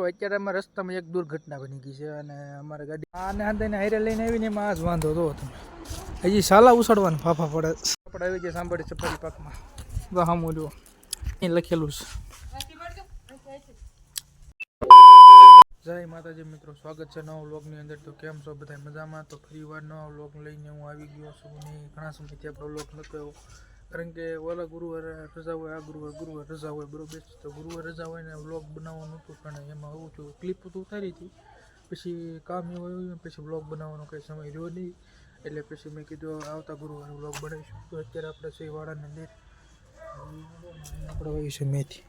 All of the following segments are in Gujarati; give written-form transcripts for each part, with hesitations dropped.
અત્યારે અમારા રસ્તામાં એક દુર્ઘટના બની ગઈ છે અને અમારી ગાડી આને હાથે હારે લઈને આવીને એમાં આ જ વાંધો હતો તમે હજી સાલા ઉછળવાનું ફાફા પડે આપણે આવી ગયા સાંભળી સફારી પાકમાં વાહામું જો એ લખેલું છે. જય માતાજી મિત્રો, સ્વાગત છે નવા વ્લોગની અંદર. તો કેમ છો બધા મજામાં? તો ફરી વાર નવા વ્લોગ લઈને હું આવી ગયો છું ને ઘણા સમયથી આપણો વ્લોગ નહોતો આવ્યો કારણ કે ઓલા ગુરુવારે રજા હોય, આ ગુરુવાર રજા હોય, બરોબર. તો ગુરુવાર રજા હોય ને વ્લોગ બનાવવાનું હતું પણ એમાં આવું છું ક્લિપ તો ઉતારી હતી, પછી કામ એવું આવ્યું, પછી વ્લોગ બનાવવાનો કંઈ સમય રહ્યો નહીં, એટલે પછી મેં કીધું આવતા ગુરુવારે વ્લોગ બનાવીશું. તો અત્યારે આપણે શેવાળાને અંદર આપણે વાવી છે મેથી,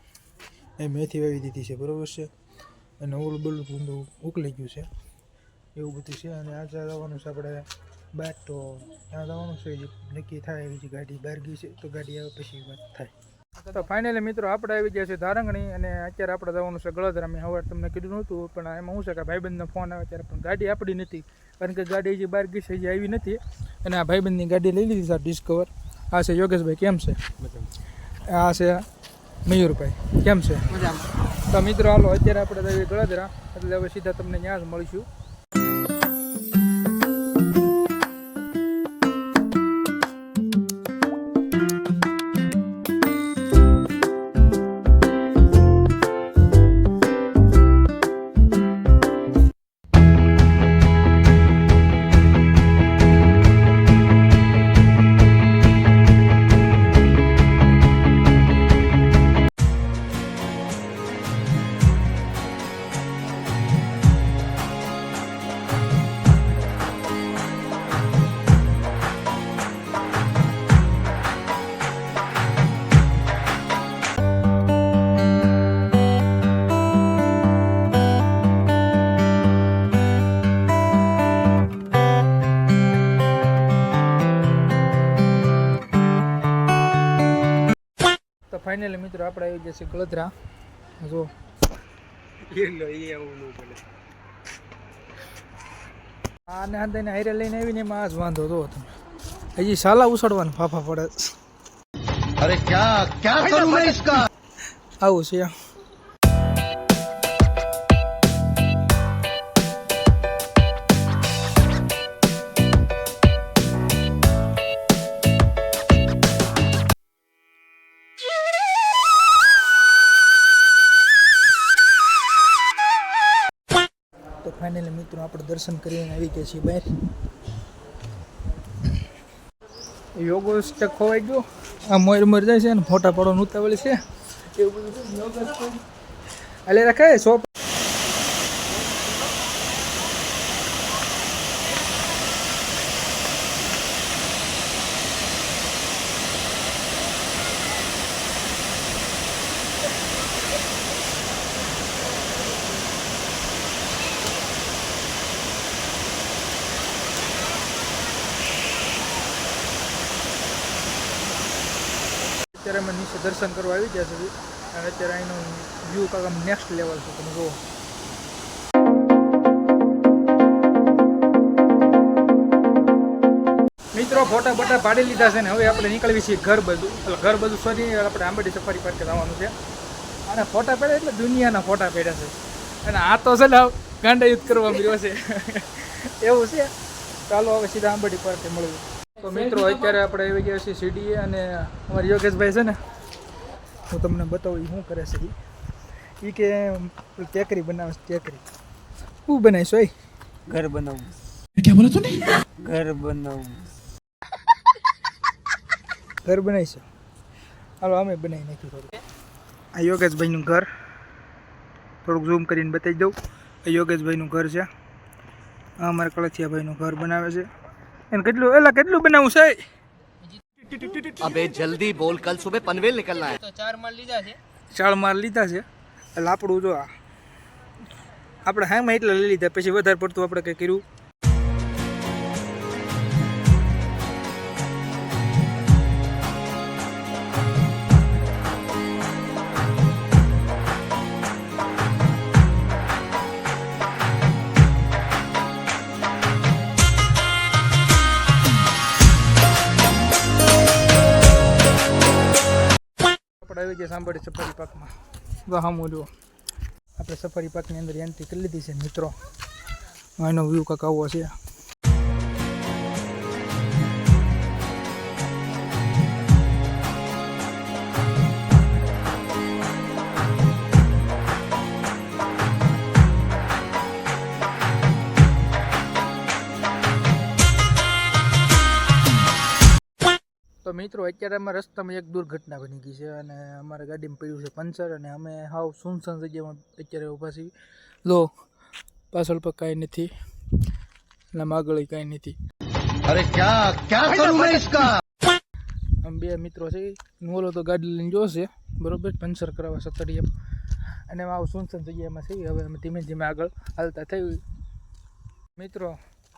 એ મેથી વાવી દીધી છે, બરાબર છે. અને ઓલું બલું ઊંધું ઉકળી ગયું છે એવું બધું છે. અને આજે જવાનું છે આપણે બહાર, તો ત્યાં જવાનું છે નક્કી થાય એવી ગાડી બહાર ગઈ છે, તો ગાડી આવે પછી વાત થાય. તો ફાઇનલી મિત્રો આપણે આવી ગયા છે ધારંગણી અને અત્યારે આપણે જવાનું છે ગળદરા. મેં હવે તમને કીધું નહોતું પણ એમાં શું છે કે ભાઈબંધનો ફોન આવે ત્યારે પણ ગાડી આપણી નથી કારણ કે ગાડી હજી બહાર ગઈ છે, હજી આવી નથી. અને આ ભાઈબંધની ગાડી લઈ લીધી છે ડિસ્કવર. આ છે યોગેશભાઈ, કેમ છે? આ છે મયુરભાઈ, કેમ છે? તો મિત્રો હાલો અત્યારે આપણે જઈએ ગળદરા, એટલે હવે સીધા તમને ત્યાં જ મળીશું. ફાઇનલી મિત્રો આપણે આવી ગયા છે ગળદરા. જો આને હાથે હારે લઈને આવીને એમાં આ જ વાંધો હતો તમે હજી સાલા ઉછળવાનું ફાફા પડે. અરે क्या करूं मैं इसका? આવું છે. તો ફાઇનલી મિત્રો આપણે દર્શન કરીને આવી ગયા છીએ બહાર. યોગો સ્ટક ખોવાઈ ગયો, આ મોર જાય છે ને ફોટા પાડવાનું ઉતાવળ છે એવું બધું યોગો હાલે રાખે શોપ. અત્યારે અમે નીચે દર્શન કરવા આવી ગયા છે અને અત્યારે અહીંનો વ્યૂ કાંક આમ નેક્સ્ટ લેવલ છે, તમે જુઓ. મિત્રો ફોટા બોટા પાડી લીધા છે ને હવે આપણે નીકળવી છીએ ઘર બાજુ. એટલે ઘર બાજુ સોરી આપણે આંબેડી સફારી પાર્કે જવાનું છે. અને ફોટા પાડ્યા એટલે દુનિયાના ફોટા પાડ્યા છે અને આ તો છે ને ગાંડા યુદ્ધ કરવા મળ્યો છે એવું છે. ચાલો હવે સીધા આંબેડી પાર્કે મળવું. તો મિત્રો અત્યારે આપણે આવી ગયા છીએ સીડીએ અને અમારા યોગેશભાઈ છે ને, હું તમને બતાવું શું કરે છે. એ કે ટેકરી બનાવે છે. ટેકરી શું બનાવીશું? એ घर बनाऊं. ક્યાં બોલો તું? घर बनाऊं. ઘર બનાવીશું. હાલો અમે બનાવી નાખ્યું થોડું. આ યોગેશભાઈનું ઘર થોડુંક ઝૂમ કરીને બતાવી દઉં. આ યોગેશભાઈનું ઘર છે. આ અમારા કળથિયાભાઈનું ઘર બનાવે છે. એને કેટલું બનાવવું છે? अबे जल्दी बोल, कल सुबह पनवेल निकलना है. તો 4 માળ લીધા છે. 4 માળ લીધા છે. એટલે આપણું જો આપણે હામાં એટલે લઈ લીધા, પછી વધારે પડતું આપણે કંઈ કર્યું. આવી ગયા સાંભળી સફારી પાકમાં. વાહ મોજો આપણે સફારી પાર્કની અંદર એન્ટ્રી કરી લીધી છે મિત્રો. એનો વ્યૂ કાંક આવો છે. તો મિત્રો અત્યારે અમારા રસ્તામાં એક દુર્ઘટના બની ગઈ છે અને અમારા ગાડીમાં પડ્યું છે પંચર અને અમે હાવ સુનસાન જગ્યામાં અત્યારે ઊભા છીએ. લો પાછળ પર કાંઈ નથી અને આગળ કાંઈ નથી. अरे क्या क्या करूं मैं इसका આમ બે મિત્રો છે ઓલો તો ગાડી લઈને જોશે બરોબર પંચર કરાવવા સતડી એમ અને આવું સુનસાન જગ્યામાં છે. હવે અમે ધીમે ધીમે આગળ હાલતા થયું. મિત્રો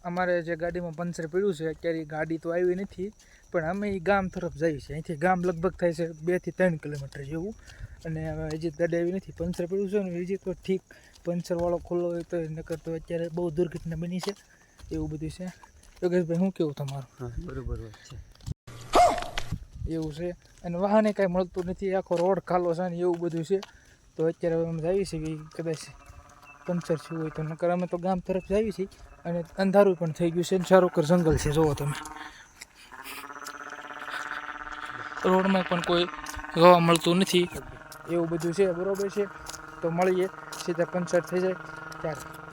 અમારે જે ગાડીમાં પંચર પડ્યું છે અત્યારે ગાડી તો આવી નથી પણ અમે એ ગામ તરફ જઈએ છીએ. અહીંથી ગામ લગભગ થાય છે 2 થી 3 કિલોમીટર જેવું અને હજી ગાડી આવી નથી. પંચર પડ્યું છે ને હજી તો ઠીક પંચરવાળો ખુલ્લો હોય તો નકર તો અત્યારે બહુ દુર્ઘટના બની છે એવું બધું છે. યોગેશભાઈ શું કેવું તમારું? बरोबर છે એવું છે અને વાહને કાંઈ મળતું નથી. આખો રોડ ખાલો છે ને એવું બધું છે. તો અત્યારે અમે જઈએ છીએ કદાચ પંચર થયું હોય તો નકર અમે તો ગામ તરફ જઈએ છીએ અને અંધારું પણ થઈ ગયું છે ને ચારોકર જંગલ છે. જુઓ તમે રોડમાં પણ કોઈ જોવા મળતું નથી એવું બધું છે બરોબર છે. તો મળીએ સીધા પંચર થઈ જાય ત્યારે.